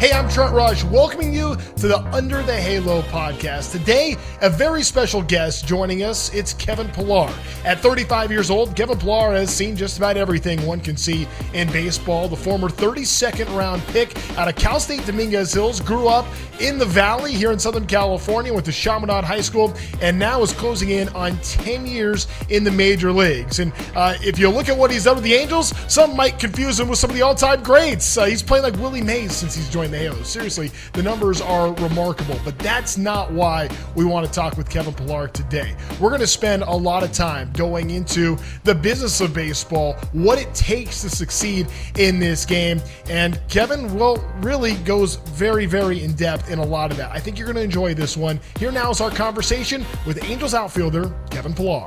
Hey, I'm Trent Rush, welcoming you to the Under the Halo podcast. Today, a very special guest joining us. It's Kevin Pillar. At 35 years old, Kevin Pillar has seen just about everything one can see in baseball. The former 32nd round pick out of Cal State Dominguez Hills grew up in the Valley here in Southern California, went to Chaminade High School, and now is closing in on 10 years in the major leagues. And if you look at what he's done with the Angels, some might confuse him with some of the all-time greats. He's playing like Willie Mays since he's joined the Halos. Seriously, the numbers are remarkable, but that's not why we want to talk with Kevin Pillar today. We're going to spend a lot of time going into the business of baseball, what it takes to succeed in this game, and Kevin, well, really goes very, very in-depth in a lot of that. I think you're going to enjoy this one. Here now is our conversation with Angels outfielder Kevin Pillar.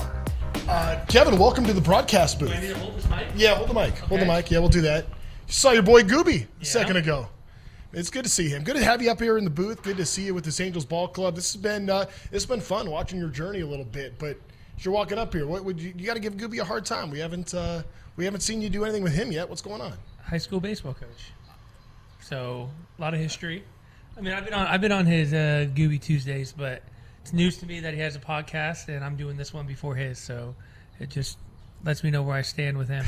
Kevin, welcome to the broadcast booth. Do I need to hold this mic? Yeah, hold the mic. Okay. Hold the mic. Yeah, we'll do that. Saw your boy Gooby a second ago. It's good to see him. Good to have you up here in the booth. Good to see you with this Angels Ball Club. This has been fun watching your journey a little bit. But as you're walking up here, what would you got to give Gooby a hard time? We haven't seen you do anything with him yet. What's going on? High school baseball coach. So a lot of history. I mean, I've been on his Gooby Tuesdays, but it's news to me that he has a podcast, and I'm doing this one before his. So it just lets me know where I stand with him.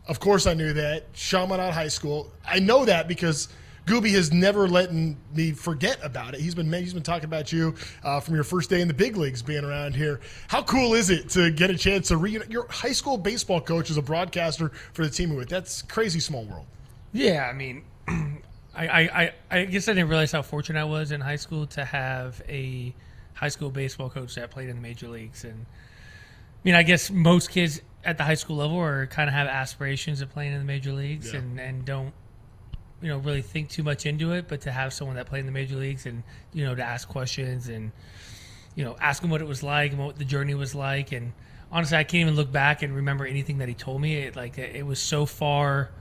Of course, I knew that. Chaminade High School. I know that because Gooby has never let me forget about it. He's been talking about you from your first day in the big leagues being around here. How cool is it to get a chance to your high school baseball coach as a broadcaster for the team you're with? That's crazy small world. Yeah, I mean, I guess I didn't realize how fortunate I was in high school to have a high school baseball coach that played in the major leagues. And I mean, I guess most kids at the high school level are kind of have aspirations of playing in the major leagues and don't, really think too much into it, but to have someone that played in the major leagues and, to ask questions and, ask him what it was like and what the journey was like. And honestly, I can't even look back and remember anything that he told me. It was so far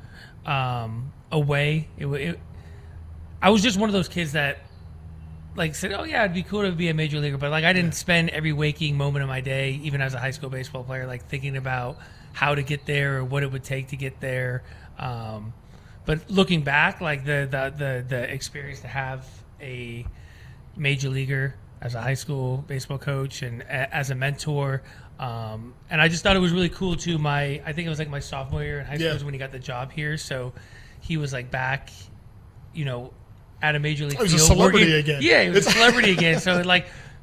away. I was just one of those kids that said, oh yeah, it'd be cool to be a major leaguer. But I didn't spend every waking moment of my day, even as a high school baseball player, thinking about how to get there or what it would take to get there. But looking back, the experience to have a major leaguer as a high school baseball coach and as a mentor, and I just thought it was really cool too. I think it was my sophomore year in high school is when he got the job here. So he was back, at a major league field. He was a celebrity again. Yeah, he was a celebrity again. So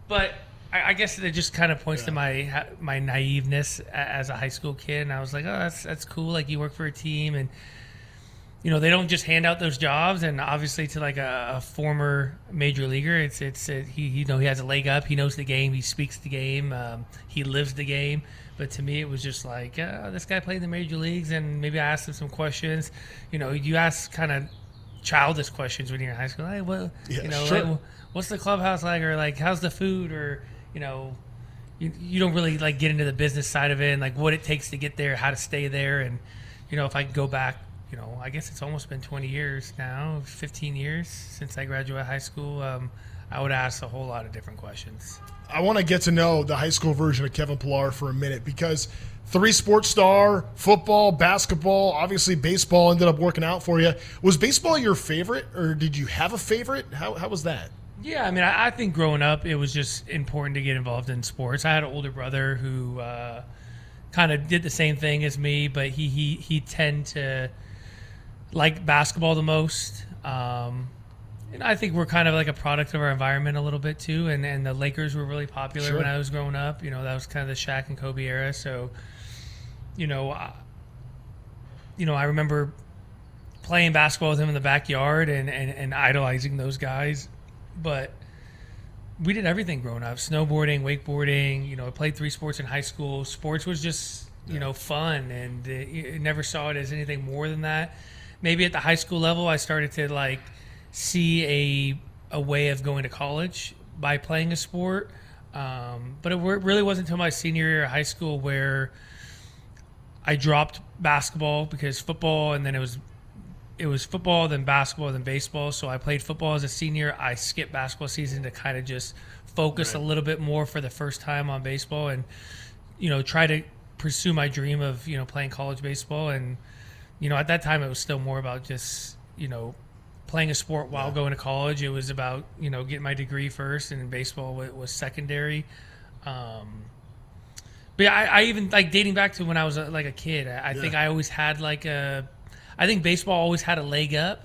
but I guess it just kind of points to my naiveness as a high school kid. And I was like, oh, that's cool. You work for a team and, they don't just hand out those jobs, and obviously to a former major leaguer, he has a leg up. He knows the game. He speaks the game. He lives the game. But to me, it was just this guy played in the major leagues, and maybe I asked him some questions. You ask kind of childish questions when you're in high school. Hey, Sure. What's the clubhouse like, or how's the food, or you don't really get into the business side of it and what it takes to get there, how to stay there, and if I could go back. I guess it's almost been 20 years now, 15 years since I graduated high school. I would ask a whole lot of different questions. I want to get to know the high school version of Kevin Pillar for a minute because 3-sport star, football, basketball, obviously baseball ended up working out for you. Was baseball your favorite, or did you have a favorite? How was that? Yeah, I mean, I think growing up it was just important to get involved in sports. I had an older brother who kind of did the same thing as me, but he tended to like basketball the most. And I think we're kind of a product of our environment a little bit too. And the Lakers were really popular when I was growing up. That was kind of the Shaq and Kobe era. So, I remember playing basketball with him in the backyard and idolizing those guys. But we did everything growing up: snowboarding, wakeboarding. I played 3 sports in high school. Sports was just fun, and you never saw it as anything more than that. Maybe at the high school level, I started to see a way of going to college by playing a sport. But it really wasn't until my senior year of high school where I dropped basketball because football, and then it was football, then basketball, then baseball. So I played football as a senior. I skipped basketball season to kind of just focus a little bit more for the first time on baseball and, try to pursue my dream of, playing college baseball. And, at that time it was still more about just, playing a sport while going to college. It was about, getting my degree first, and baseball was secondary. But yeah, I even, like, dating back to when I was like a kid, I think I always had I think baseball always had a leg up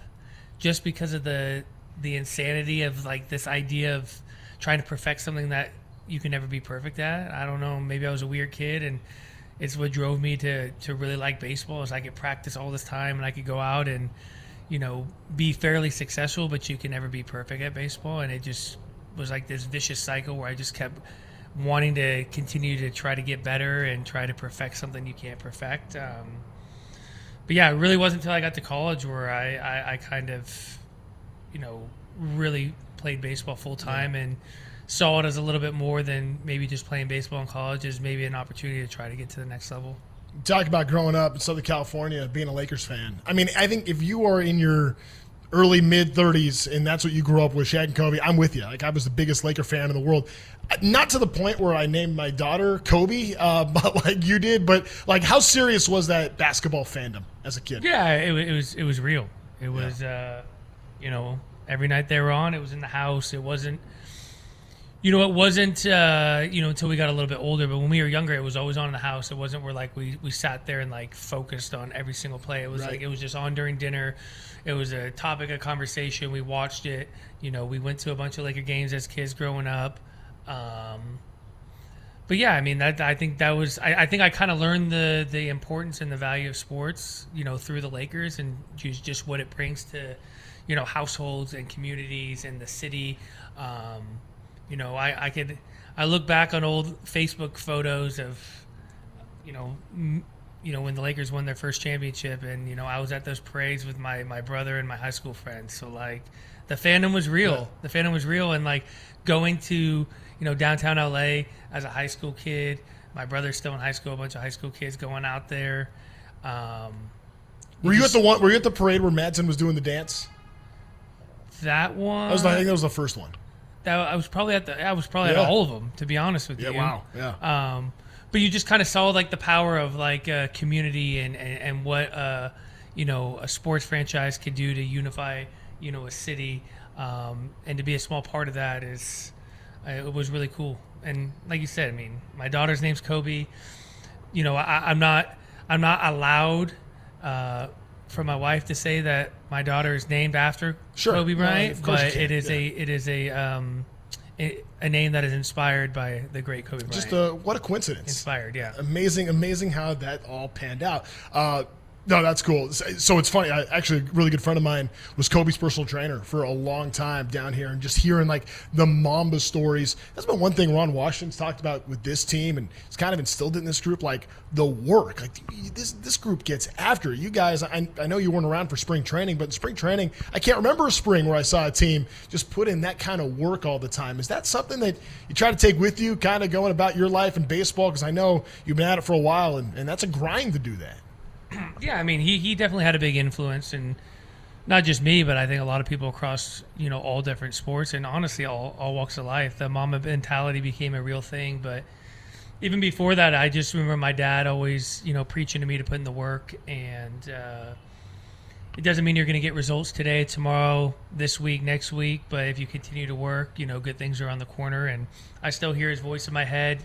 just because of the insanity of, like, this idea of trying to perfect something that you can never be perfect at. I don't know, maybe I was a weird kid, and it's what drove me to really like baseball, is I could practice all this time and I could go out and, be fairly successful, but you can never be perfect at baseball. And it just was like this vicious cycle where I just kept wanting to continue to try to get better and try to perfect something you can't perfect. But yeah, it really wasn't until I got to college where I kind of, really played baseball full time and saw it as a little bit more than maybe just playing baseball in college, as maybe an opportunity to try to get to the next level. Talk about growing up in Southern California, being a Lakers fan. I mean, I think if you are in your early, mid-30s and that's what you grew up with, Shaq and Kobe, I'm with you. Like, I was the biggest Laker fan in the world. Not to the point where I named my daughter Kobe, but like you did. But, like, how serious was that basketball fandom as a kid? Yeah, it was real. It was, every night they were on, it was in the house. It wasn't, until we got a little bit older. But when we were younger, it was always on in the house. It wasn't where, like, we sat there and, like, focused on every single play. It was like, it was just on during dinner. It was a topic of conversation. We watched it. We went to a bunch of Laker games as kids growing up. But yeah, I mean, I think that was, I think I kind of learned the importance and the value of sports, through the Lakers, and just what it brings to, households and communities and the city. I look back on old Facebook photos of, when the Lakers won their first championship, and, I was at those parades with my brother and my high school friends. So, like, the fandom was real. Yeah. The fandom was real. And, like, going to, downtown LA as a high school kid, my brother's still in high school, a bunch of high school kids going out there. Were you at the parade where Madsen was doing the dance? That one? I think that was the first one. I was probably at all of them, to be honest with you. Wow. Yeah. But you just kind of saw, like, the power of, like, community and what a sports franchise could do to unify a city, and to be a small part of that it was really cool. And like you said, I mean, my daughter's name's Kobe. I'm not allowed for my wife to say that my daughter is named after Kobe Bryant, but it is a name that is inspired by the great Kobe Bryant. Just what a coincidence. Inspired, yeah. Amazing how that all panned out. No, that's cool. So it's funny. Actually, a really good friend of mine was Kobe's personal trainer for a long time down here, and just hearing, like, the Mamba stories. That's been one thing Ron Washington's talked about with this team, and it's kind of instilled in this group, like, the work. Like, this group gets after it. You guys, I know you weren't around for spring training, but in spring training, I can't remember a spring where I saw a team just put in that kind of work all the time. Is that something that you try to take with you, kind of going about your life in baseball? Because I know you've been at it for a while, and that's a grind to do that. Yeah, I mean, he definitely had a big influence, and not just me, but I think a lot of people across, all different sports, and honestly, all walks of life. The Mamba mentality became a real thing. But even before that, I just remember my dad always, preaching to me to put in the work. And it doesn't mean you're going to get results today, tomorrow, this week, next week, but if you continue to work, good things are on the corner. And I still hear his voice in my head,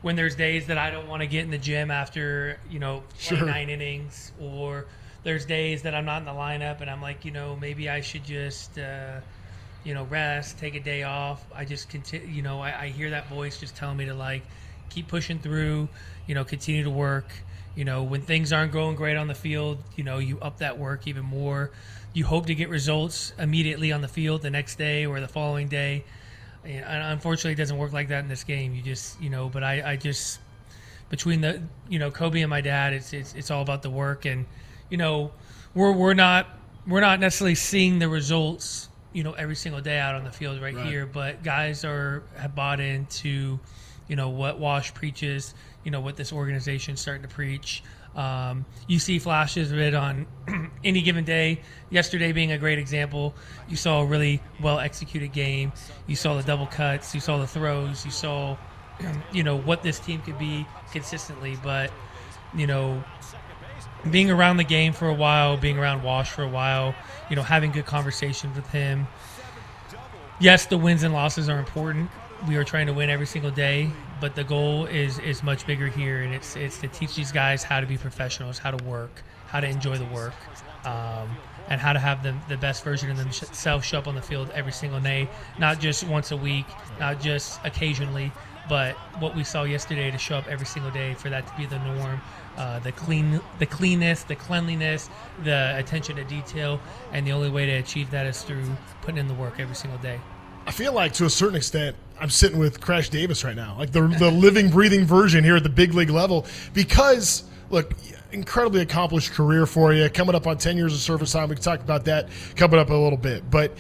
when there's days that I don't want to get in the gym after, 9 innings, or there's days that I'm not in the lineup and I'm like, maybe I should just, rest, take a day off. I just continue, I hear that voice just telling me to, like, keep pushing through, continue to work. When things aren't going great on the field, you up that work even more. You hope to get results immediately on the field the next day or the following day. And unfortunately, it doesn't work like that in this game. You just, but I just, between the, Kobe and my dad, it's all about the work. And, we're not necessarily seeing the results, every single day out on the field right here. But guys have bought into, what Wash preaches, what this organization's starting to preach. You see flashes of it on any given day. Yesterday being a great example. You saw a really well-executed game. You saw the double cuts. You saw the throws. You saw, what this team could be consistently. But, being around the game for a while, being around Wash for a while, having good conversations with him. Yes, the wins and losses are important. We are trying to win every single day, but the goal is much bigger here, and it's to teach these guys how to be professionals, how to work, how to enjoy the work, and how to have the best version of themselves show up on the field every single day, not just once a week, not just occasionally, but what we saw yesterday to show up every single day, for that to be the norm. The cleanness, the cleanliness, the attention to detail, and the only way to achieve that is through putting in the work every single day. I feel like, to a certain extent, I'm sitting with Crash Davis right now, like the living, breathing version here at the big league level. Because, look, incredibly accomplished career for you, coming up on 10 years of service time. We can talk about that coming up in a little bit. But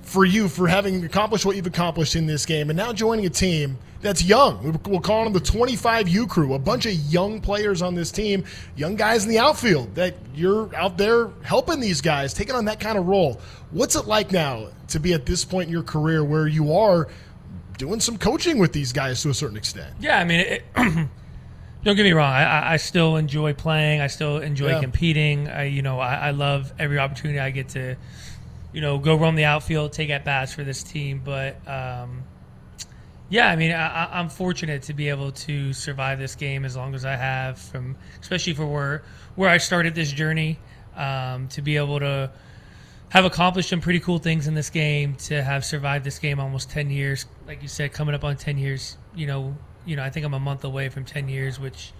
for you, for having accomplished what you've accomplished in this game, and now joining a team that's young. We'll call them the 25U crew, a bunch of young players on this team, young guys in the outfield, that you're out there helping these guys, taking on that kind of role. What's it like now to be at this point in your career where you are doing some coaching with these guys to a certain extent? Yeah, I mean, don't get me wrong. I still enjoy playing. I still enjoy competing. I love every opportunity I get to, go roam the outfield, take at bats for this team. But I'm fortunate to be able to survive this game as long as I have, especially for where I started this journey, to be able to have accomplished some pretty cool things in this game, to have survived this game almost 10 years. Like you said, coming up on 10 years, I think I'm a month away from 10 years, which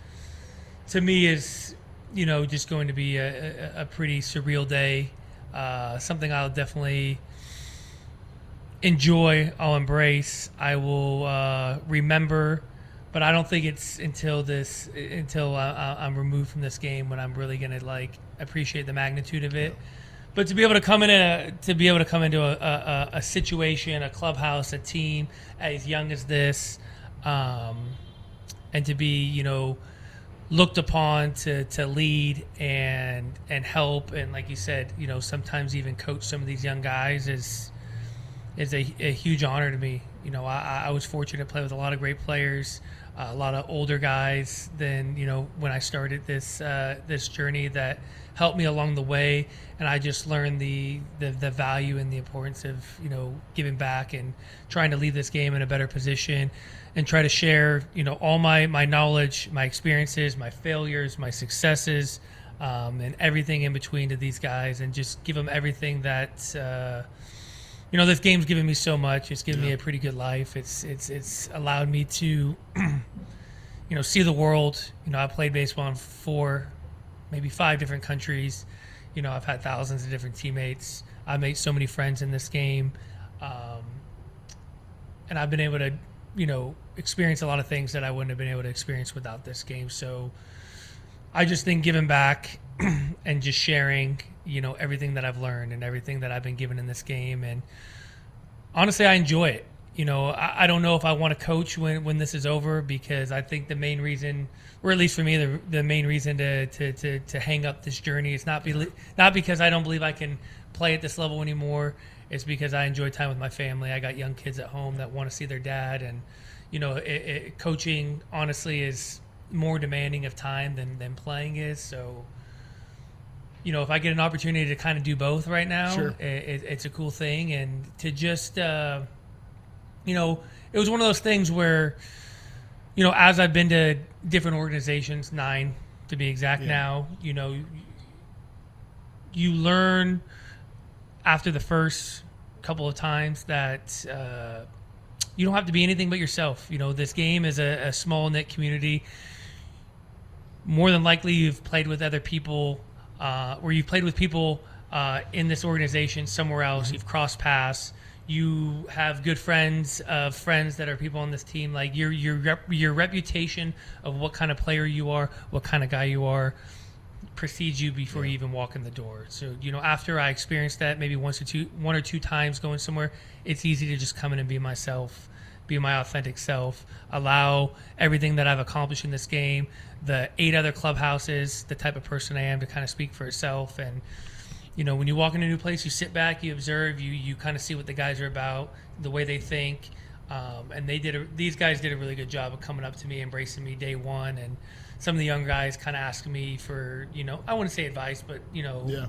to me is, just going to be a pretty surreal day. Something I'll definitely enjoy, I'll embrace, I will remember, but I don't think it's until I'm removed from this game when I'm really gonna appreciate the magnitude of it. But to be able to come into a situation, a clubhouse, a team as young as this, and to be looked upon to lead and help, and like you said, sometimes even coach some of these young guys is a huge honor to me. I was fortunate to play with a lot of great players, a lot of older guys than when I started this journey that helped me along the way, and I just learned the value and the importance of giving back and trying to leave this game in a better position, and try to share all my knowledge, my experiences, my failures, my successes, and everything in between to these guys, and just give them everything that this game's given me so much. It's given me a pretty good life. It's allowed me to see the world. I played baseball in 4, maybe 5 different countries. I've had thousands of different teammates. I've made so many friends in this game, and I've been able to experience a lot of things that I wouldn't have been able to experience without this game. So I just think giving back and just sharing everything that I've learned and everything that I've been given in this game, and honestly I enjoy it. I don't know if I want to coach when this is over, because I think the main reason, or at least for me, the main reason to hang up this journey is not because I don't believe I can play at this level anymore. It's because I enjoy time with my family. I got young kids at home that want to see their dad, and coaching honestly is more demanding of time than playing is. So if I get an opportunity to kind of do both right now, sure, it's a cool thing. And to just it was one of those things where as I've been to different organizations, 9 to be exact now, you learn after the first couple of times that you don't have to be anything but yourself. This game is a small knit community. More than likely you've played with other people, or you've played with people in this organization somewhere else. Mm-hmm. You've crossed paths. You have good friends of friends that are people on this team. Like your reputation of what kind of player you are, what kind of guy you are, precedes you before you even walk in the door. So after I experienced that maybe one or two times going somewhere, it's easy to just come in and be myself, be my authentic self, allow everything that I've accomplished in this game, the 8 other clubhouses, the type of person I am, to kind of speak for itself. And when you walk into a new place, you sit back, you observe, you kind of see what the guys are about, the way they think, and these guys did a really good job of coming up to me, embracing me day one, and some of the young guys kind of asking me for, I wouldn't say advice, but, Yeah.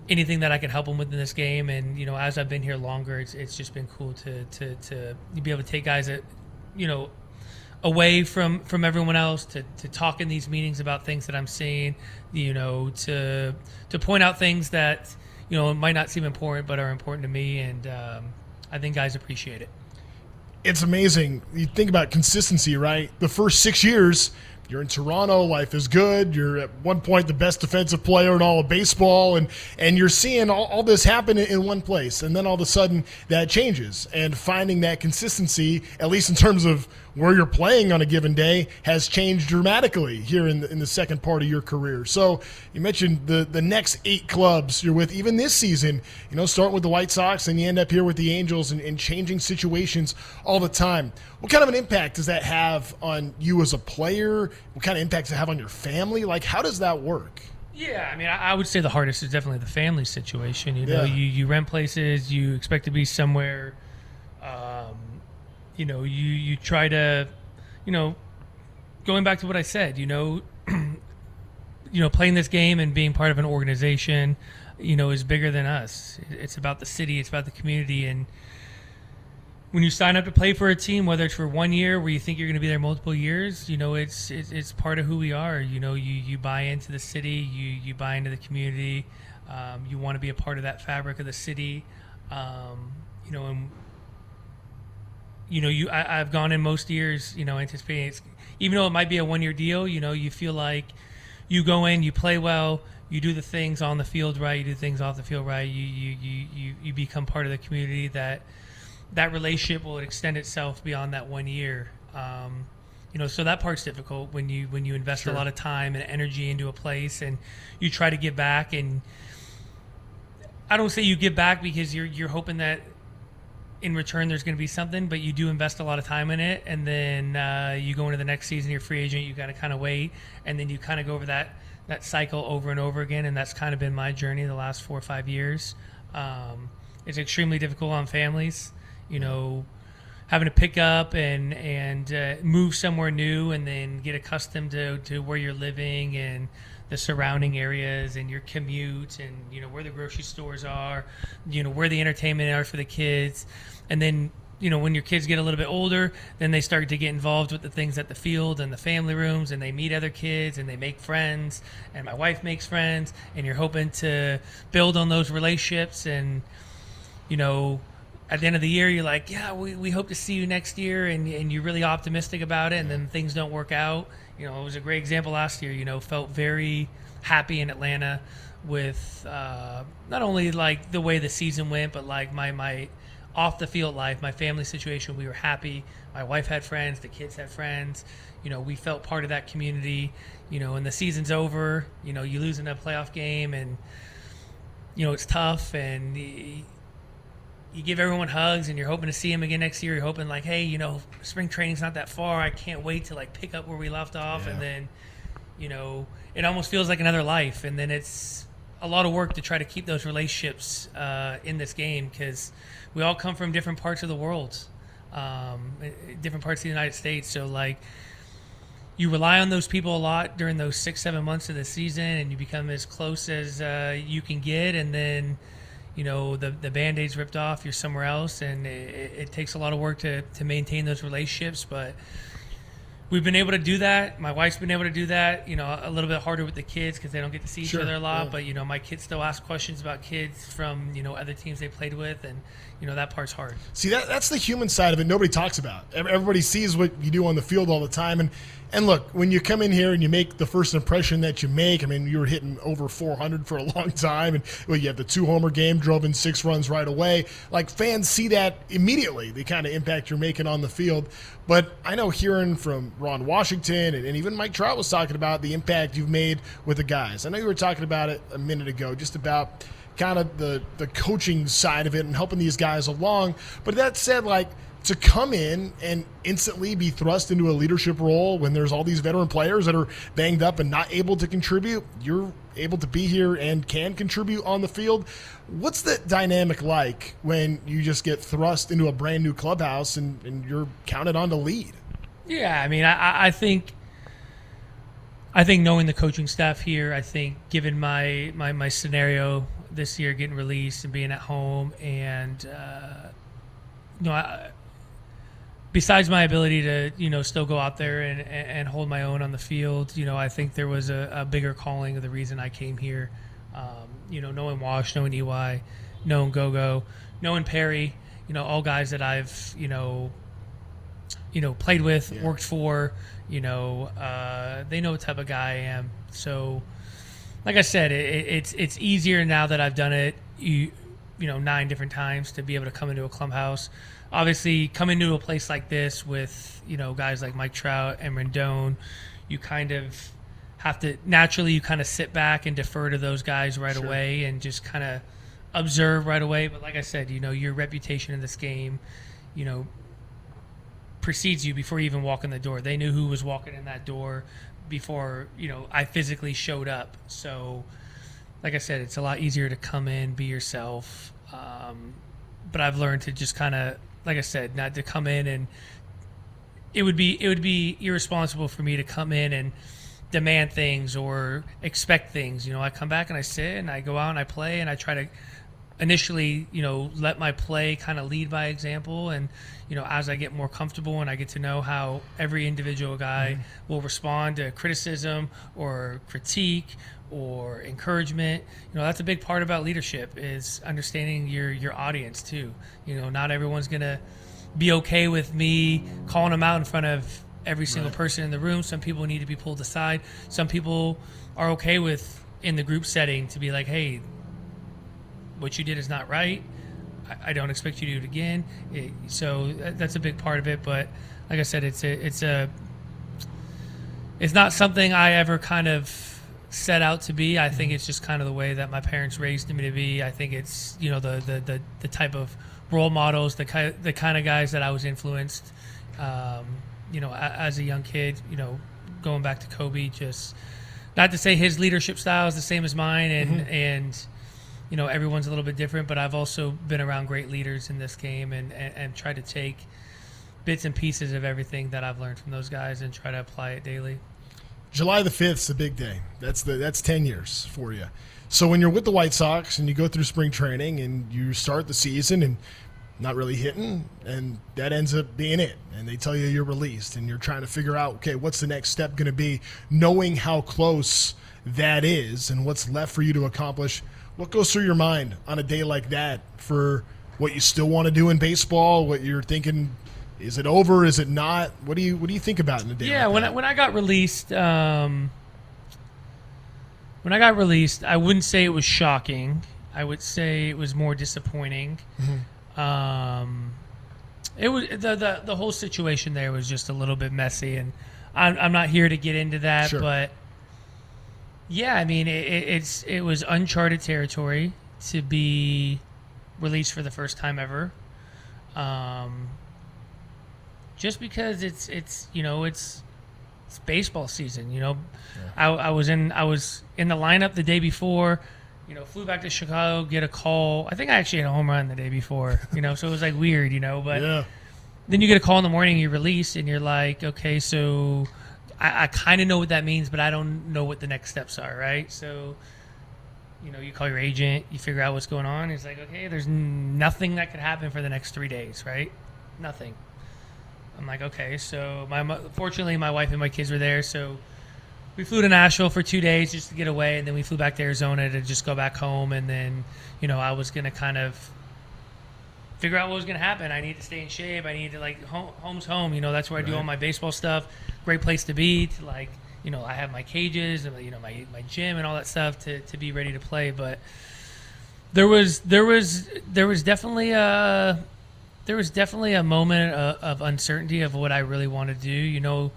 anything that I can help them with in this game. And, as I've been here longer, it's just been cool to be able to take guys that, away from everyone else to talk in these meetings about things that I'm seeing, to point out things that, might not seem important but are important to me. And I think guys appreciate it. It's amazing. You think about consistency, right? The first 6 years, you're in Toronto, life is good. You're at one point the best defensive player in all of baseball, and you're seeing all this happen in one place. And then all of a sudden that changes. And finding that consistency, at least in terms of where you're playing on a given day, has changed dramatically here in the second part of your career. So you mentioned the next 8 clubs you're with, even this season, starting with the White Sox and you end up here with the Angels and changing situations all the time. What kind of an impact does that have on you as a player? What kind of impact does it have on your family? Like, how does that work? Yeah, I mean, I would say the hardest is definitely the family situation. Yeah. You rent places, you expect to be somewhere. You try to, going back to what I said, playing this game and being part of an organization, is bigger than us. It's about the city, it's about the community. And when you sign up to play for a team, whether it's for 1 year where you think you're going to be there multiple years, it's part of who we are. You buy into the city, you buy into the community. You want to be a part of that fabric of the city. I've gone in most years, anticipating even though it might be a 1 year deal, you feel like you go in, you play well, you do the things on the field right, you do things off the field right, you become part of the community. That relationship will extend itself beyond that 1 year. So that part's difficult when you invest Sure. a lot of time and energy into a place and you try to give back. And I don't say you give back because you're hoping that in return there's going to be something, but you do invest a lot of time in it. And then you go into the next season, you're a free agent, you got to kind of wait. And then you kind of go over that cycle over and over again. And that's kind of been my journey the last 4 or 5 years. It's extremely difficult on families, having to pick up and move somewhere new and then get accustomed to where you're living and the surrounding areas and your commute and, where the grocery stores are, where the entertainment are for the kids. And then, when your kids get a little bit older, then they start to get involved with the things at the field and the family rooms, and they meet other kids and they make friends, and my wife makes friends, and you're hoping to build on those relationships. And, at the end of the year, you're like, yeah, we hope to see you next year, and you're really optimistic about it, and then things don't work out. It was a great example last year, felt very happy in Atlanta with not only like the way the season went, but like my off the field life, my family situation. We were happy. My wife had friends, the kids had friends. We felt part of that community. And the season's over, you lose in a playoff game, and it's tough, and you give everyone hugs and you're hoping to see them again next year. You're hoping like, hey, spring training's not that far. I can't wait to like pick up where we left off. Yeah. And then, it almost feels like another life. And then it's a lot of work to try to keep those relationships in this game, because we all come from different parts of the world, different parts of the United States. So like you rely on those people a lot during those 6-7 months of the season, and you become as close as you can get. And then, the Band-Aid's ripped off, you're somewhere else, and it takes a lot of work to maintain those relationships. But we've been able to do that. My wife's been able to do that, a little bit harder with the kids because they don't get to see each other a lot. Yeah. But, my kids still ask questions about kids from, other teams they played with, and, that part's hard. See, that's the human side of it nobody talks about. Everybody sees what you do on the field all the time. And look, when you come in here and you make the first impression that you make, I mean, you were hitting over 400 for a long time. And you have the 2-homer game, drove in 6 runs right away. Like, fans see that immediately, the kind of impact you're making on the field. But I know hearing from Ron Washington and even Mike Trout was talking about the impact you've made with the guys. I know you were talking about it a minute ago, just about kind of the coaching side of it and helping these guys along. But that said, like, to come in and instantly be thrust into a leadership role when there's all these veteran players that are banged up and not able to contribute, you're able to be here and can contribute on the field. What's the dynamic like when you just get thrust into a brand new clubhouse and you're counted on to lead? Yeah, I mean, I think I think knowing the coaching staff here, I think given my scenario this year, getting released and being at home, and besides my ability to still go out there and hold my own on the field, I think there was a bigger calling of the reason I came here. Knowing Wash, knowing EY, knowing Gogo, knowing Perry, all guys that I've played with, worked for. They know what type of guy I am. So, like I said, it's easier now that I've done it, 9 different times to be able to come into a clubhouse. Obviously, coming into a place like this with, guys like Mike Trout and Rendon, you kind of have to, naturally, you kind of sit back and defer to those guys right away and just kind of observe right away. But like I said, your reputation in this game, precedes you before you even walk in the door. They knew who was walking in that door before, I physically showed up. So, like I said, it's a lot easier to come in, be yourself. But I've learned to just kind of, like I said, not to come in, and it would be irresponsible for me to come in and demand things or expect things. I come back and I sit and I go out and I play, and I try to initially, let my play kind of lead by example. And, as I get more comfortable and I get to know how every individual guy will respond to criticism or critique or encouragement, that's a big part about leadership, is understanding your audience too. Not everyone's going to be okay with me calling them out in front of every single person in the room. Some people need to be pulled aside. Some people are okay with, in the group setting, to be like, hey, what you did is not right. I don't expect you to do it again. So that's a big part of it. But like I said, it's not something I ever kind of set out to be. I think it's just kind of the way that my parents raised me to be. I think it's the type of role models, the kind of guys that I was influenced. As a young kid, going back to Kobe, just not to say his leadership style is the same as mine, and everyone's a little bit different, but I've also been around great leaders in this game and tried to take bits and pieces of everything that I've learned from those guys and try to apply it daily. July the 5th is a big day. That's 10 years for you. So when you're with the White Sox and you go through spring training and you start the season and not really hitting, and that ends up being it, and they tell you you're released, and you're trying to figure out, okay, what's the next step going to be, knowing how close that is and what's left for you to accomplish. What goes through your mind on a day like that for what you still want to do in baseball, what you're thinking, is it over, is it not? What do you think about in a day like that? When I got released, I wouldn't say it was shocking. I would say it was more disappointing. It was the whole situation there was just a little bit messy, and I'm not here to get into that, but yeah, I mean it was uncharted territory to be released for the first time ever. Just because it's baseball season, I was in the lineup the day before. Flew back to Chicago, get a call. I think I actually had a home run the day before, so it was like weird, but then you get a call in the morning, you're released, and you're like, okay, so I kind of know what that means, but I don't know what the next steps are, right? So, you call your agent, you figure out what's going on. It's like, okay, there's nothing that could happen for the next 3 days, right? Nothing. I'm like, okay, so fortunately my wife and my kids were there, so we flew to Nashville for 2 days just to get away, and then we flew back to Arizona to just go back home. And then, I was going to kind of figure out what was going to happen. I need to stay in shape. I need to, home's home. That's where I do all my baseball stuff. Great place to be. I have my cages and, my gym and all that stuff to be ready to play. But there was definitely a moment of uncertainty of what I really wanted to do.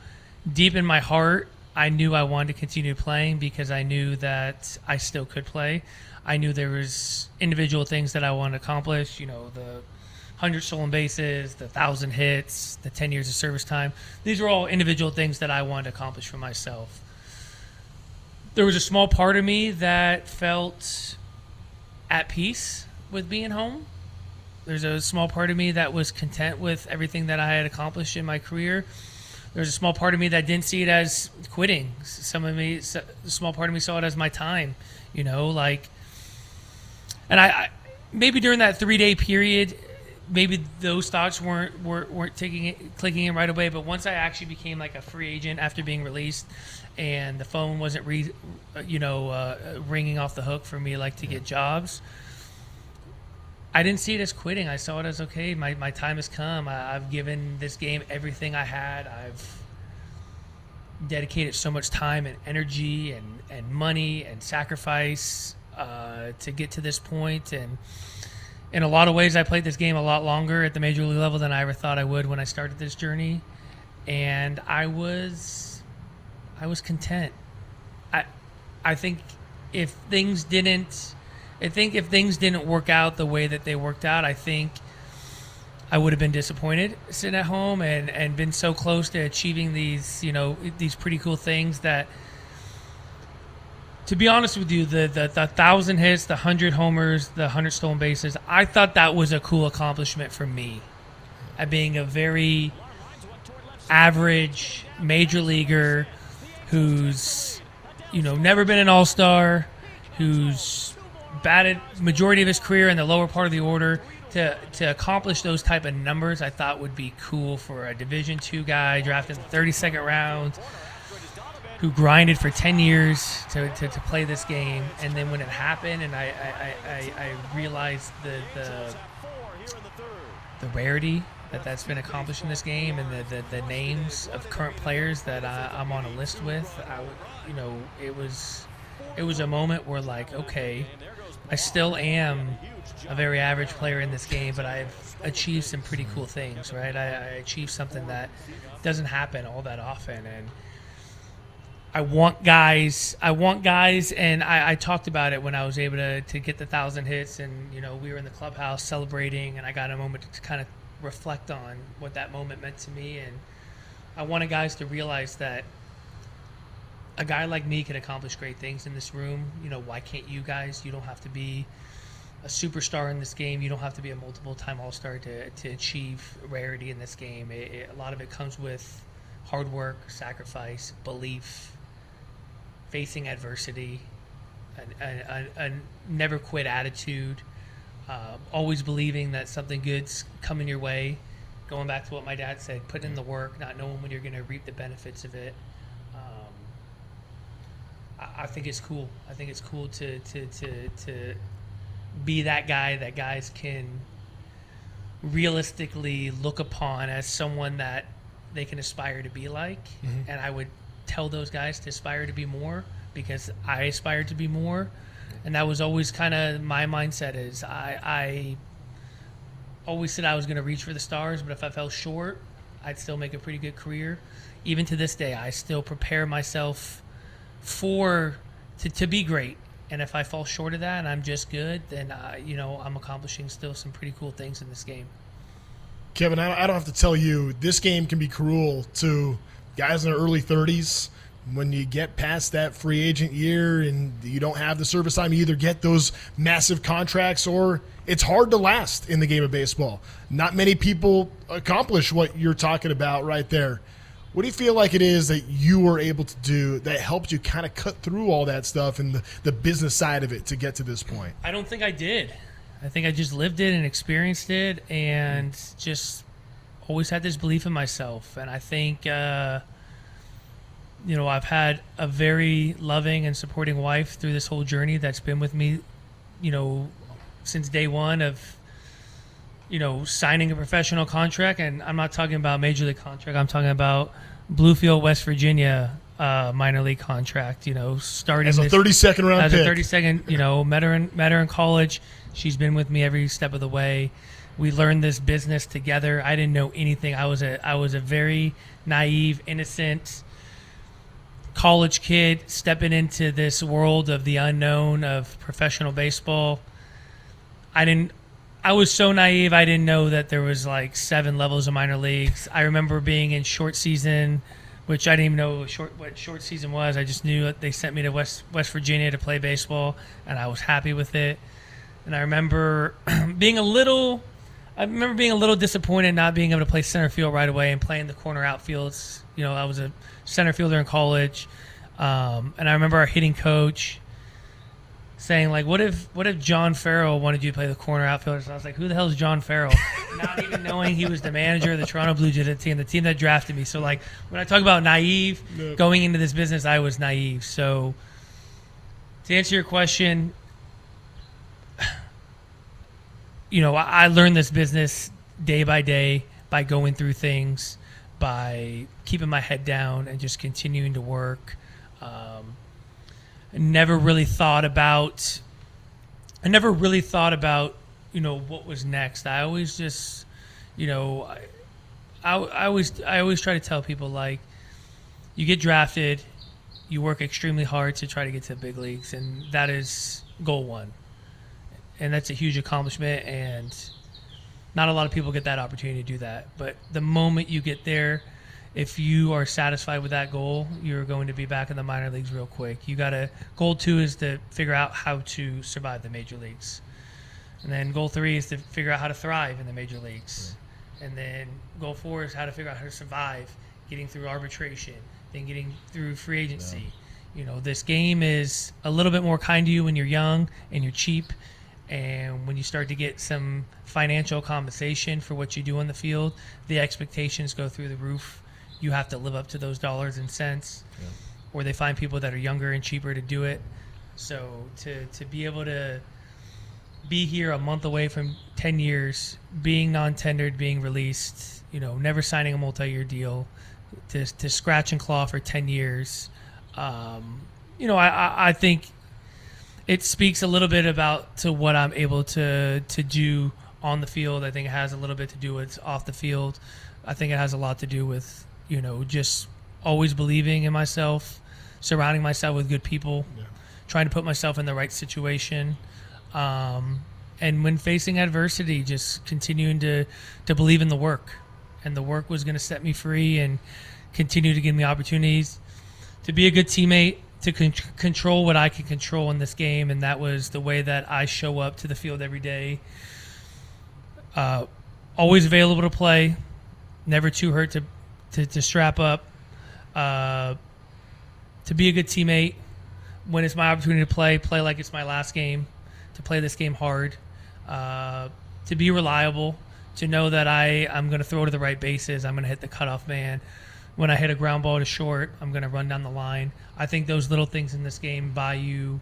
Deep in my heart, I knew I wanted to continue playing because I knew that I still could play. I knew there was individual things that I wanted to accomplish, the 100 stolen bases, the 1,000 hits, the 10 years of service time. These were all individual things that I wanted to accomplish for myself. There was a small part of me that felt at peace with being home. There's a small part of me that was content with everything that I had accomplished in my career. there's a small part of me that didn't see it as quitting. A small part of me saw it as my time, and I maybe during that 3-day period, maybe those thoughts weren't clicking in right away. But once I actually became like a free agent after being released, and the phone wasn't ringing off the hook for me to get jobs, I didn't see it as quitting. I saw it as, okay, my time has come. I've given this game everything I had. I've dedicated so much time and energy and money and sacrifice to get to this point. And in a lot of ways, I played this game a lot longer at the major league level than I ever thought I would when I started this journey. And I was content. I think if things didn't work out the way that they worked out, I think I would have been disappointed sitting at home and been so close to achieving these pretty cool things that, to be honest with you, the 1,000 hits, the 100 homers, the 100 stolen bases, I thought that was a cool accomplishment for me. At being a very average major leaguer who's never been an all-star, who's batted majority of his career in the lower part of the order, to accomplish those type of numbers, I thought would be cool for a Division II guy drafted in the 32nd round, who grinded for 10 years to play this game. And then when it happened, and I realized the rarity that's been accomplished in this game, and the names of current players that I'm on a list with, it was a moment where, okay, I still am a very average player in this game, but I've achieved some pretty cool things, right? I achieved something that doesn't happen all that often. And I want guys, and I talked about it when I was able to get the 1,000 hits, and we were in the clubhouse celebrating, and I got a moment to kind of reflect on what that moment meant to me. And I wanted guys to realize that a guy like me can accomplish great things in this room. Why can't you guys? You don't have to be a superstar in this game. You don't have to be a multiple-time all-star to achieve rarity in this game. A lot of it comes with hard work, sacrifice, belief, facing adversity, a never quit attitude, always believing that something good's coming your way, going back to what my dad said, put in the work, not knowing when you're going to reap the benefits of it. I think it's cool. I think it's cool to be that guy that guys can realistically look upon as someone that they can aspire to be like. Mm-hmm. And I would tell those guys to aspire to be more, because I aspired to be more. And that was always kind of my mindset. Is I always said I was going to reach for the stars, but if I fell short, I'd still make a pretty good career. Even to this day, I still prepare myself to be great. And if I fall short of that and I'm just good, then I'm accomplishing still some pretty cool things in this game. Kevin, I don't have to tell you, this game can be cruel to guys in their early 30s. When you get past that free agent year and you don't have the service time, you either get those massive contracts or it's hard to last in the game of baseball. Not many people accomplish what you're talking about right there. What do you feel like it is that you were able to do that helped you kind of cut through all that stuff and the business side of it to get to this point? I don't think I did. I think I just lived it and experienced it and just always had this belief in myself. And I think, I've had a very loving and supporting wife through this whole journey that's been with me, since day one of, signing a professional contract. And I'm not talking about major league contract. I'm talking about Bluefield, West Virginia minor league contract, starting as a 32nd round pick. As a 32nd, met her in college. She's been with me every step of the way. We learned this business together. I didn't know anything. I was a very naive, innocent college kid stepping into this world of the unknown of professional baseball. I was so naive, I didn't know that there was 7 levels of minor leagues. I remember being in short season, which I didn't even know what short season was. I just knew that they sent me to West Virginia to play baseball, and I was happy with it. And I remember being a little I remember being a little disappointed not being able to play center field right away and playing the corner outfields. I was a center fielder in college, and I remember our hitting coach saying, like, what if John Farrell wanted you to play the corner outfielder? So I was like, who the hell is John Farrell? Not even knowing he was the manager of the Toronto Blue Jays team, the team that drafted me. So, like, when I talk about naive, going into this business, I was naive. So to answer your question, I learned this business day by day by going through things, by keeping my head down and just continuing to work. I never really thought about, what was next. I always just, I always try to tell people, like, you get drafted, you work extremely hard to try to get to the big leagues, and that is goal one. And that's a huge accomplishment, and not a lot of people get that opportunity to do that. But the moment you get there, if you are satisfied with that goal, you're going to be back in the minor leagues real quick. Goal 2 is to figure out how to survive the major leagues. And then goal 3 is to figure out how to thrive in the major leagues. And then goal 4 is how to figure out how to survive, getting through arbitration, then getting through free agency. This game is a little bit more kind to you when you're young and you're cheap. And when you start to get some financial compensation for what you do on the field, the expectations go through the roof. You have to live up to those dollars and cents, or they find people that are younger and cheaper to do it. So to be able to be here a month away from 10 years, being non-tendered, being released, never signing a multi-year deal, to scratch and claw for 10 years, I think it speaks a little bit to what I'm able to do on the field. I think it has a little bit to do with off the field. I think it has a lot to do with, just always believing in myself, surrounding myself with good people, trying to put myself in the right situation. And when facing adversity, just continuing to believe in the work. And the work was going to set me free and continue to give me opportunities to be a good teammate, to control what I can control in this game, and that was the way that I show up to the field every day. Always available to play, never too hurt to strap up, to be a good teammate. When it's my opportunity to play like it's my last game, to play this game hard, to be reliable, to know that I'm going to throw to the right bases, I'm going to hit the cutoff man. When I hit a ground ball to short, I'm going to run down the line. I think those little things in this game buy you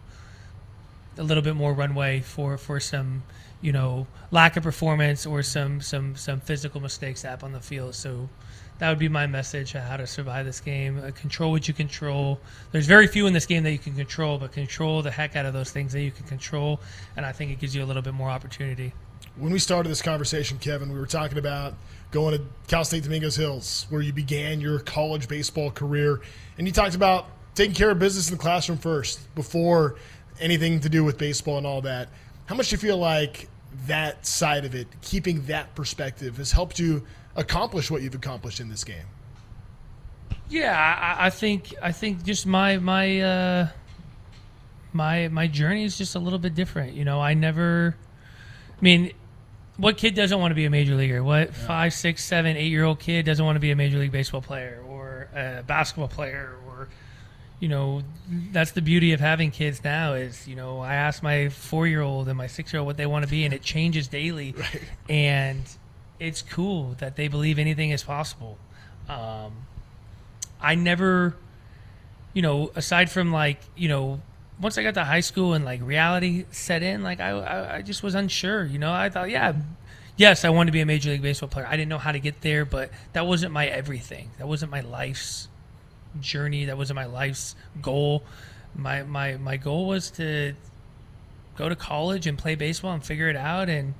a little bit more runway for some, lack of performance or some physical mistakes that happen on the field. So that would be my message on how to survive this game. Control what you control. There's very few in this game that you can control, but control the heck out of those things that you can control, and I think it gives you a little bit more opportunity. When we started this conversation, Kevin, we were talking about going to Cal State Domingos Hills, where you began your college baseball career, and you talked about taking care of business in the classroom first before anything to do with baseball and all that. How much do you feel like that side of it, keeping that perspective, has helped you accomplish what you've accomplished in this game? Yeah, I think just my journey is just a little bit different. What kid doesn't want to be a major leaguer? What 5, 6, 7, 8-year-old kid doesn't want to be a major league baseball player or a basketball player? Or, that's the beauty of having kids now is, I ask my 4-year-old and my 6-year-old what they want to be, and it changes daily. Right. And it's cool that they believe anything is possible. I never, aside from once I got to high school and reality set in, I just was unsure. I thought, yes, I wanted to be a major league baseball player. I didn't know how to get there, but that wasn't my everything. That wasn't my life's journey. That wasn't my life's goal. My goal was to go to college and play baseball and figure it out. And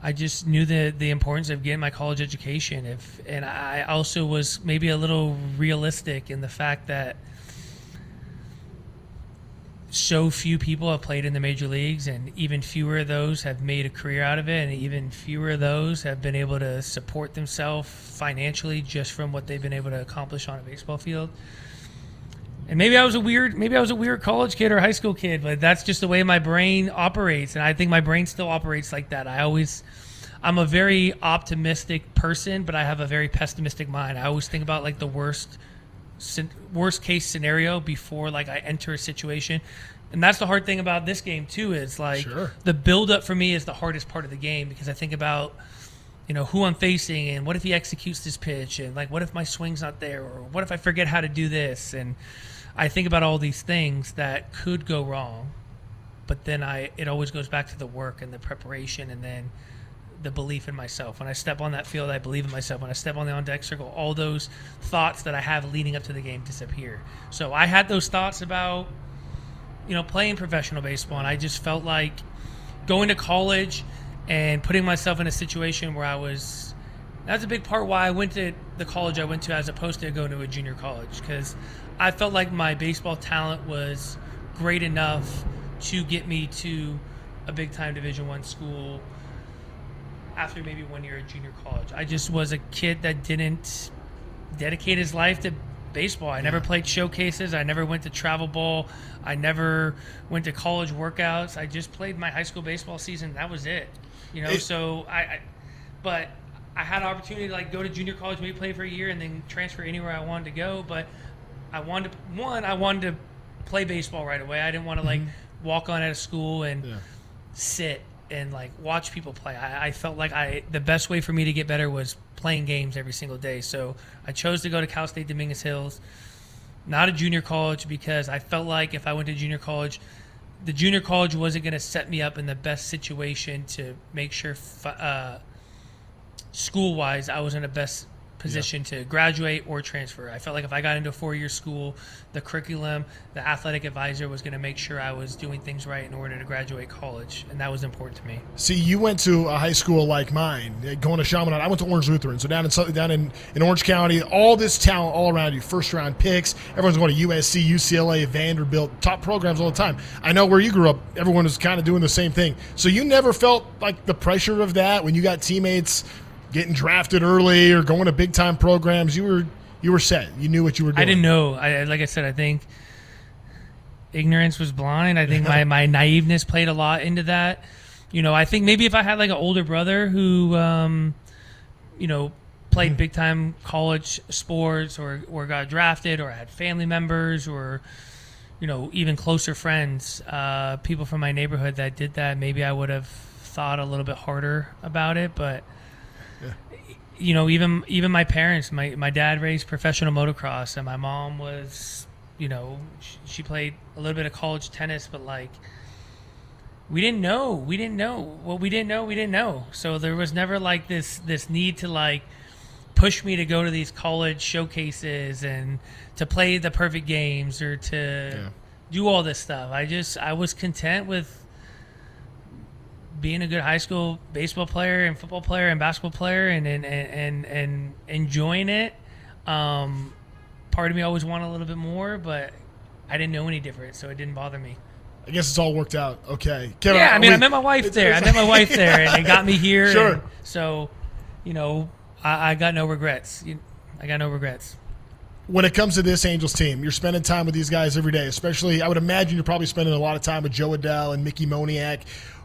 I just knew the importance of getting my college education. And I also was maybe a little realistic in the fact that so few people have played in the major leagues, and even fewer of those have made a career out of it, and even fewer of those have been able to support themselves financially just from what they've been able to accomplish on a baseball field. And maybe I was a weird college kid or high school kid, but that's just the way my brain operates, and I think my brain still operates like that. I I'm a very optimistic person, but I have a very pessimistic mind. I always think about like the worst case scenario before like I enter a situation. And that's the hard thing about this game too, is like the build up for me is the hardest part of the game, because I think about, who I'm facing and what if he executes this pitch, and like what if my swing's not there, or what if I forget how to do this, and I think about all these things that could go wrong. But then it always goes back to the work and the preparation, and then the belief in myself. When I step on that field, I believe in myself. When I step on the on-deck circle, all those thoughts that I have leading up to the game disappear. So I had those thoughts about, playing professional baseball, and I just felt like going to college and putting myself in a situation where that's a big part why I went to the college I went to as opposed to going to a junior college, because I felt like my baseball talent was great enough to get me to a big-time Division I school after maybe 1 year at junior college. I just was a kid that didn't dedicate his life to baseball. I never played showcases. I never went to travel ball. I never went to college workouts. I just played my high school baseball season. That was it. But I had an opportunity to like go to junior college, maybe play for a year, and then transfer anywhere I wanted to go. But I wanted to play baseball right away. I didn't want to like walk on at a school and sit and like watch people play. I felt like the best way for me to get better was playing games every single day. So I chose to go to Cal State Dominguez Hills, not a junior college, because I felt like if I went to junior college, the junior college wasn't going to set me up in the best situation to make sure school-wise I was in the best position to graduate or transfer. I felt like if I got into a 4-year school, the curriculum, the athletic advisor was going to make sure I was doing things right in order to graduate college, and that was important to me. See, you went to a high school like mine, going to Chaminade. I went to Orange Lutheran, so down in Orange County, all this talent all around you, first-round picks. Everyone's going to USC, UCLA, Vanderbilt, top programs all the time. I know where you grew up, everyone was kind of doing the same thing. So you never felt like the pressure of that when you got teammates getting drafted early or going to big-time programs? You were set. You knew what you were doing. I didn't know. Like I said, I think ignorance was blind. I think my naiveness played a lot into that. I think maybe if I had like an older brother who, played big-time college sports or got drafted, or had family members, or, even closer friends, people from my neighborhood that did that, maybe I would have thought a little bit harder about it. But even my parents, my dad raised professional motocross, and my mom was, she played a little bit of college tennis, but like we didn't know what we didn't know. So there was never like this need to like push me to go to these college showcases and to play the perfect games or to do all this stuff. I was content with being a good high school baseball player and football player and basketball player and enjoying it. Part of me always wanted a little bit more, but I didn't know any different, so it didn't bother me. I guess it's all worked out. Okay. Kevin, I met my wife there. And it got me here. Sure. And so, I got no regrets. When it comes to this Angels team, you're spending time with these guys every day, especially I would imagine you're probably spending a lot of time with Joe Adell and Mickey Moniak.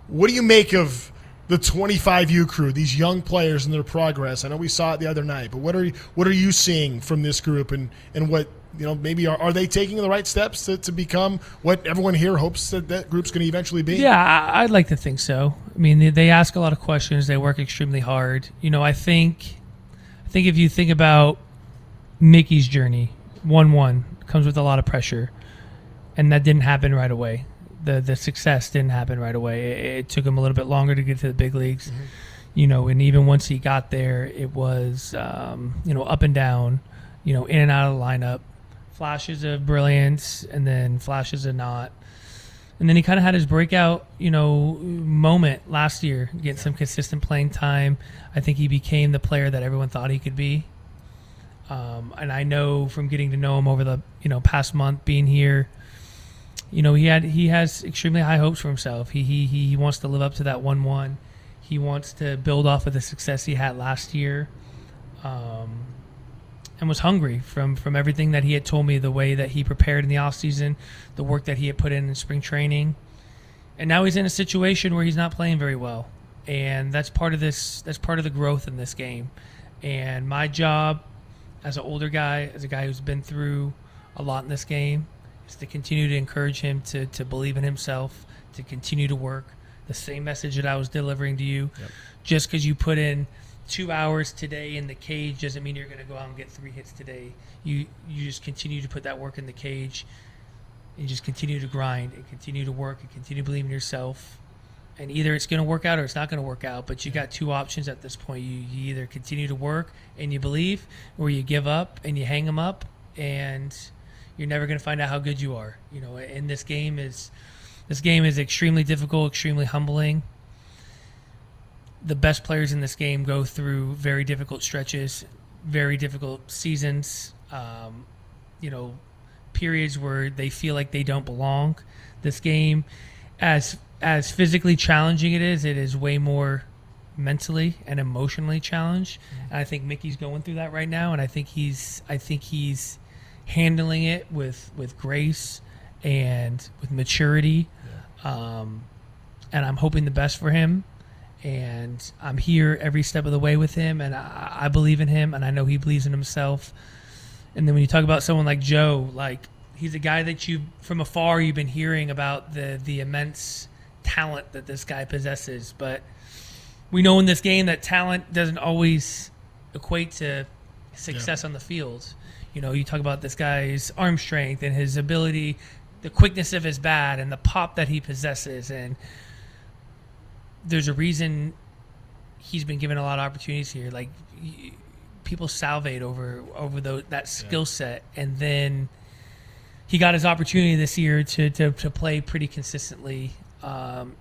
What do you make of the 25U crew, these young players and their progress? I know we saw it the other night, but what are you seeing from this group, and what maybe are they taking the right steps to become what everyone here hopes that group's going to eventually be? Yeah, I'd like to think so. I mean, they ask a lot of questions. They work extremely hard. I think if you think about Mickey's journey, 1-1 comes with a lot of pressure, and that didn't happen right away. The success didn't happen right away. It took him a little bit longer to get to the big leagues, and even once he got there, it was, up and down, in and out of the lineup, flashes of brilliance and then flashes of not. And then he kind of had his breakout, moment last year, getting some consistent playing time. I think he became the player that everyone thought he could be. And I know from getting to know him over the, past month being here, he has extremely high hopes for himself. He wants to live up to that 1-1. He wants to build off of the success he had last year, and was hungry from everything that he had told me, the way that he prepared in the offseason, the work that he had put in spring training. And now he's in a situation where he's not playing very well. and that's part of this. That's part of the growth in this game. And my job, as an older guy, as a guy who's been through a lot in this game, is to continue to encourage him to believe in himself, to continue to work. The same message that I was delivering to you. Yep. Just because you put in 2 hours today in the cage doesn't mean you're going to go out and get 3 hits today. You just continue to put that work in the cage and just continue to grind and continue to work and continue to believe in yourself. And either it's going to work out or it's not going to work out. But you got 2 options at this point. You either continue to work and you believe, or you give up and you hang them up, and you're never going to find out how good you are. You know, and this game is extremely difficult, extremely humbling. The best players in this game go through very difficult stretches, very difficult seasons, periods where they feel like they don't belong. This game, as physically challenging it is way more mentally and emotionally challenged. And I think Mickey's going through that right now, and I think he's handling it with grace and with maturity. Yeah. And I'm hoping the best for him. And I'm here every step of the way with him, and I believe in him, and I know he believes in himself. And then when you talk about someone like Joe, like, he's a guy that from afar you've been hearing about the immense talent that this guy possesses. But we know in this game that talent doesn't always equate to success on the field. You know, you talk about this guy's arm strength and his ability, the quickness of his bat and the pop that he possesses, and there's a reason he's been given a lot of opportunities here. Like, people salivate over that skill set, and then he got his opportunity this year to play pretty consistently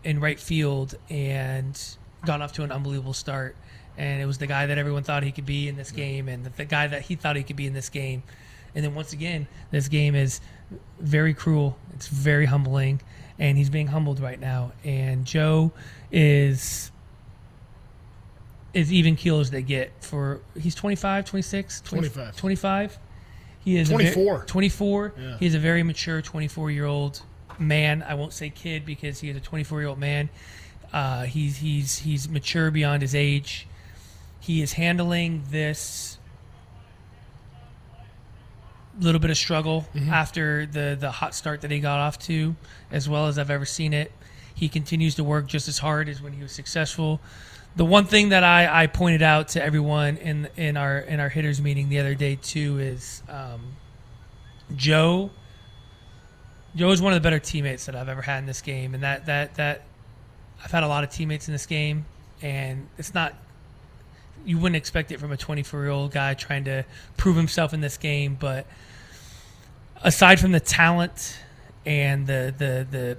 in right field and got off to an unbelievable start. And it was the guy that everyone thought he could be in this game, and the guy that he thought he could be in this game. And then once again, this game is very cruel. It's very humbling, and he's being humbled right now. And Joe is even keel as they get. He's 25, 26, 25. He is 24. 24. Yeah. He is a very mature 24-year-old man. I won't say kid because he is a 24-year-old man. He's mature beyond his age. He is handling this little bit of struggle after the hot start that he got off to, as well as I've ever seen it. He continues to work just as hard as when he was successful. The one thing that I pointed out to everyone in our hitters meeting the other day too is Joe is one of the better teammates that I've ever had in this game, and that I've had a lot of teammates in this game, and it's not, you wouldn't expect it from a 24-year-old guy trying to prove himself in this game. But aside from the talent and the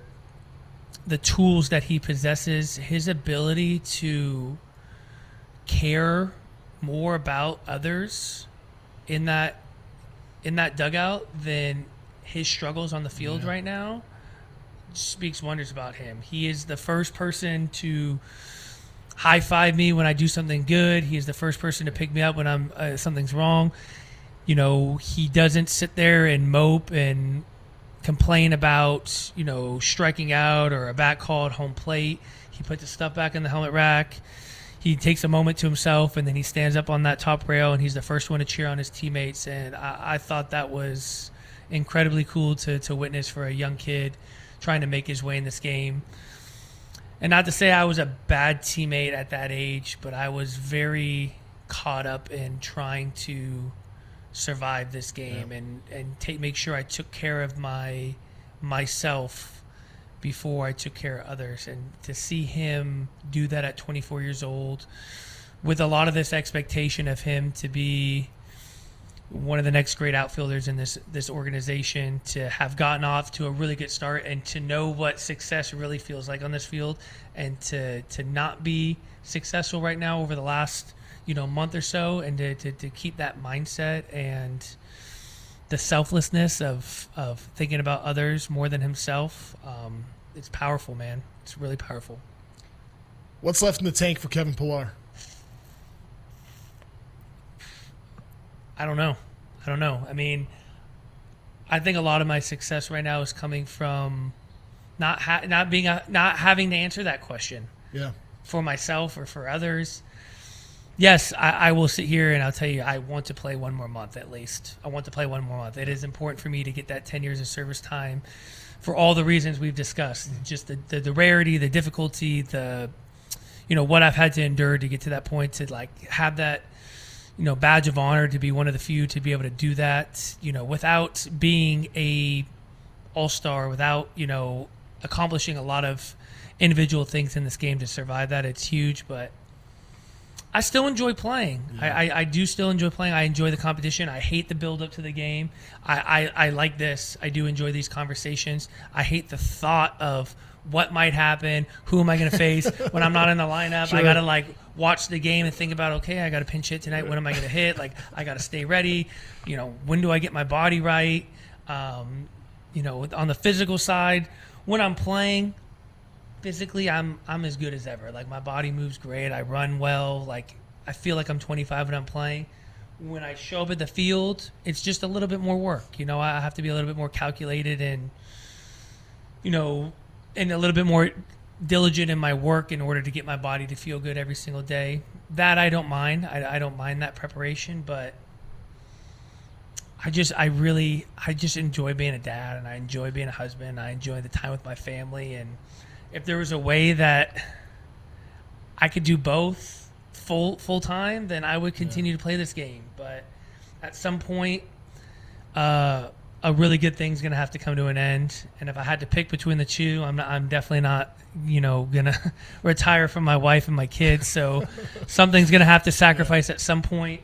tools that he possesses, his ability to care more about others in that dugout than his struggles on the field right now speaks wonders about him. He is the first person to high five me when I do something good. He is the first person to pick me up when something's wrong. You know, he doesn't sit there and mope and complain about, you know, striking out or a bat call at home plate. He puts the stuff back in the helmet rack. He takes a moment to himself, and then he stands up on that top rail, and he's the first one to cheer on his teammates. And I thought that was incredibly cool to witness for a young kid trying to make his way in this game. And not to say I was a bad teammate at that age, but I was very caught up in trying to survive this game and make sure I took care of myself before I took care of others. And to see him do that at 24 years old, with a lot of this expectation of him to be one of the next great outfielders in this organization, to have gotten off to a really good start and to know what success really feels like on this field, and to not be successful right now over the last month or so, and to keep that mindset and the selflessness of thinking about others more than himself. It's powerful, man. It's really powerful. What's left in the tank for Kevin Pillar? I don't know. I mean, I think a lot of my success right now is coming from not having to answer that question. Yeah. for myself or for others. Yes, I will sit here and I'll tell you I want to play one more month at least. I want to play one more month. It is important for me to get that 10 years of service time for all the reasons we've discussed. Just the rarity, the difficulty, what I've had to endure to get to that point, to like have that, badge of honor, to be one of the few to be able to do that, without being a all-star, without, accomplishing a lot of individual things in this game to survive that. It's huge, but I still enjoy playing. Yeah. I do still enjoy playing. I enjoy the competition. I hate the build-up to the game. I like this. I do enjoy these conversations. I hate the thought of what might happen, who am I going to face when I'm not in the lineup. Sure. I got to, watch the game and think about, okay, I got to pinch hit tonight. When am I going to hit? I got to stay ready. When do I get my body right? On the physical side, when I'm playing, physically, I'm as good as ever. My body moves great. I run well. I feel like I'm 25 when I'm playing. When I show up at the field, it's just a little bit more work. I have to be a little bit more calculated and a little bit more diligent in my work in order to get my body to feel good every single day. That I don't mind. I don't mind that preparation, but I just enjoy being a dad, and I enjoy being a husband. I enjoy the time with my family, and if there was a way that I could do both full time, then I would continue to play this game. But at some point, a really good thing's going to have to come to an end. And if I had to pick between the two, I'm definitely not, going to retire from my wife and my kids. So something's going to have to sacrifice at some point.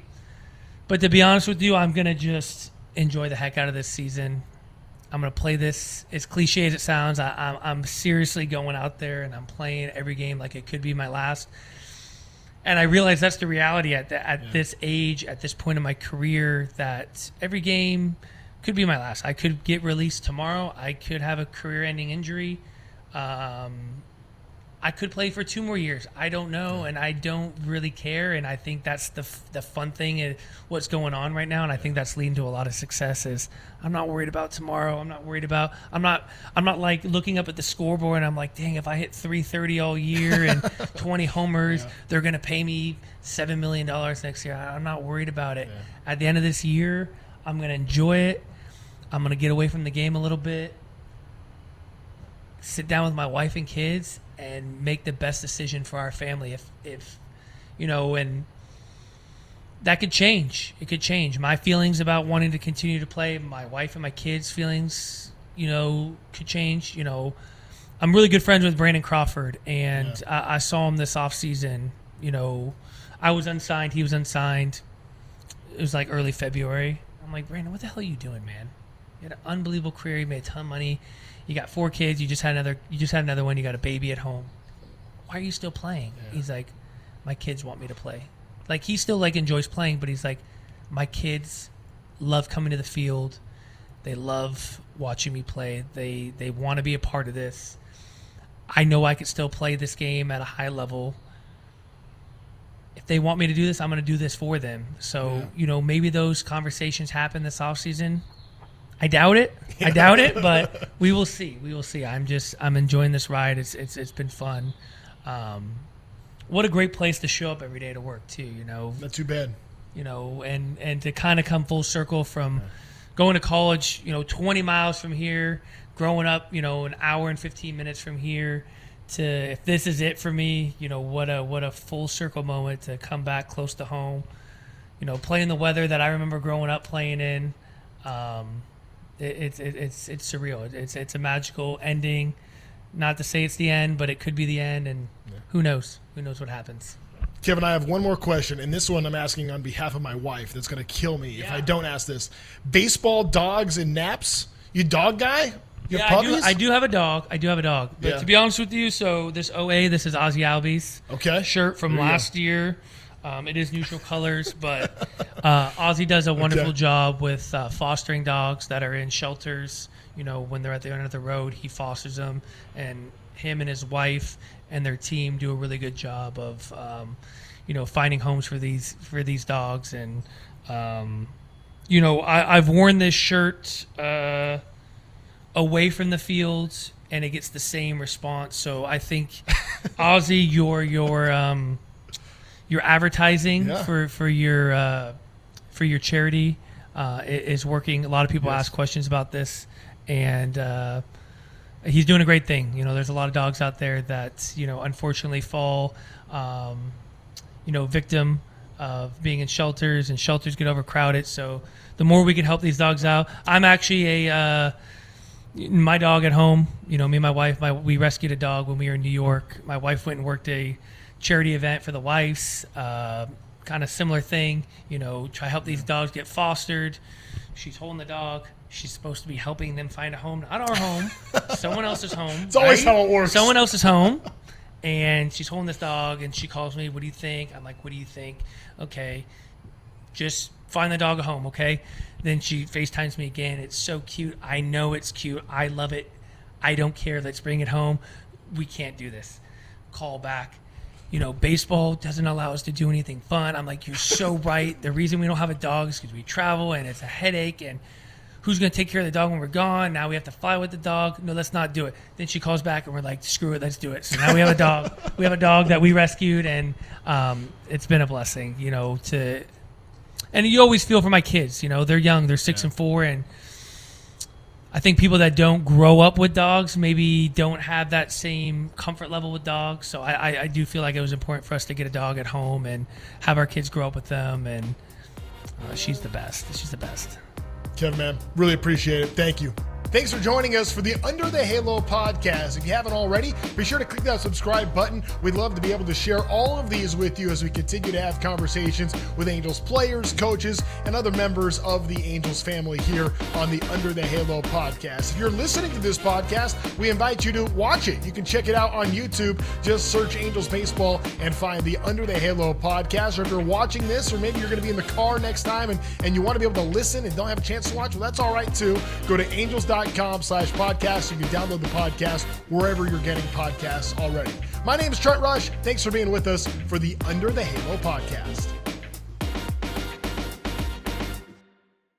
But to be honest with you, I'm going to just enjoy the heck out of this season. I'm going to play this, as cliche as it sounds. I'm seriously going out there and I'm playing every game like it could be my last. And I realize that's the reality at this age, at this point in my career, that every game could be my last. I could get released tomorrow. I could have a career-ending injury. I could play for 2 more years. I don't know, and I don't really care. And I think that's the fun thing in what's going on right now. And I think that's leading to a lot of success. Is I'm not worried about tomorrow. I'm not worried about. I'm not like looking up at the scoreboard and I'm like, dang, if I hit 330 all year and 20 homers, they're gonna pay me $7 million next year. I'm not worried about it. Yeah. At the end of this year, I'm gonna enjoy it. I'm going to get away from the game a little bit, sit down with my wife and kids, and make the best decision for our family. If and that could change. It could change. My feelings about wanting to continue to play, my wife and my kids' feelings, could change. I'm really good friends with Brandon Crawford, and I saw him this offseason. I was unsigned. He was unsigned. It was early February. I'm like, Brandon, what the hell are you doing, man? You had an unbelievable career. You made a ton of money. You got 4 kids. You just had another one. You got a baby at home. Why are you still playing? Yeah. He's like, my kids want me to play. He still enjoys playing, but he's like, my kids love coming to the field. They love watching me play. They want to be a part of this. I know I could still play this game at a high level. If they want me to do this, I'm going to do this for them. So, maybe those conversations happen this offseason. I doubt it. But we will see. I'm enjoying this ride. It's been fun. What a great place to show up every day to work too, Not too bad. And to kind of come full circle from going to college, 20 miles from here, growing up, an hour and 15 minutes from here, to if this is it for me, what a full circle moment to come back close to home, playing the weather that I remember growing up playing in. It's surreal. It's a magical ending. Not to say it's the end, but it could be the end, and who knows? Who knows what happens? Kevin, I have one more question, and this one I'm asking on behalf of my wife. That's going to kill me if I don't ask this. Baseball, dogs, and naps? You dog guy? You have puppies? I do have a dog. But to be honest with you, so this OA, this is Ozzy Albies shirt from last year. It is neutral colors, but Ozzy does a wonderful job with fostering dogs that are in shelters. When they're at the end of the road, he fosters them, and him and his wife and their team do a really good job of, finding homes for these dogs. And I've worn this shirt away from the fields, and it gets the same response. So I think Ozzy, your advertising Yeah. for your charity is working. A lot of people ask questions about this, and he's doing a great thing. There's a lot of dogs out there that unfortunately fall victim of being in shelters, and shelters get overcrowded. So the more we can help these dogs out. I'm actually my dog at home. Me and my wife, we rescued a dog when we were in New York. My wife went and worked a charity event for the wives, kind of similar thing. Try to help these dogs get fostered. She's holding the dog. She's supposed to be helping them find a home, not our home, someone else's home. It's always how it works. Someone else's home. And she's holding this dog, and she calls me, "What do you think?" I'm like, "What do you think?" "Okay, just find the dog a home, okay?" Then she FaceTimes me again. It's so cute. I know it's cute. I love it. I don't care. Let's bring it home. We can't do this. Call back. Baseball doesn't allow us to do anything fun. I'm like, "You're so right. The reason we don't have a dog is because we travel, and it's a headache, and who's going to take care of the dog when we're gone? Now we have to fly with the dog. No, let's not do it." Then she calls back, and we're like, "Screw it, let's do it." So now we have a dog. We have a dog that we rescued, and it's been a blessing, and you always feel for my kids. They're young. They're 6 and 4, and I think people that don't grow up with dogs maybe don't have that same comfort level with dogs. So I do feel like it was important for us to get a dog at home and have our kids grow up with them, and she's the best. She's the best. Kevin, man, really appreciate it. Thank you. Thanks for joining us for the Under the Halo podcast. If you haven't already, be sure to click that subscribe button. We'd love to be able to share all of these with you as we continue to have conversations with Angels players, coaches, and other members of the Angels family here on the Under the Halo podcast. If you're listening to this podcast, we invite you to watch it. You can check it out on YouTube. Just search Angels Baseball and find the Under the Halo podcast. Or if you're watching this, or maybe you're going to be in the car next time and you want to be able to listen and don't have a chance to watch, well, that's all right too. Go to angels.com/podcast. You can download the podcast wherever you're getting podcasts already. My name is Trent Rush. Thanks for being with us for the Under the Halo podcast.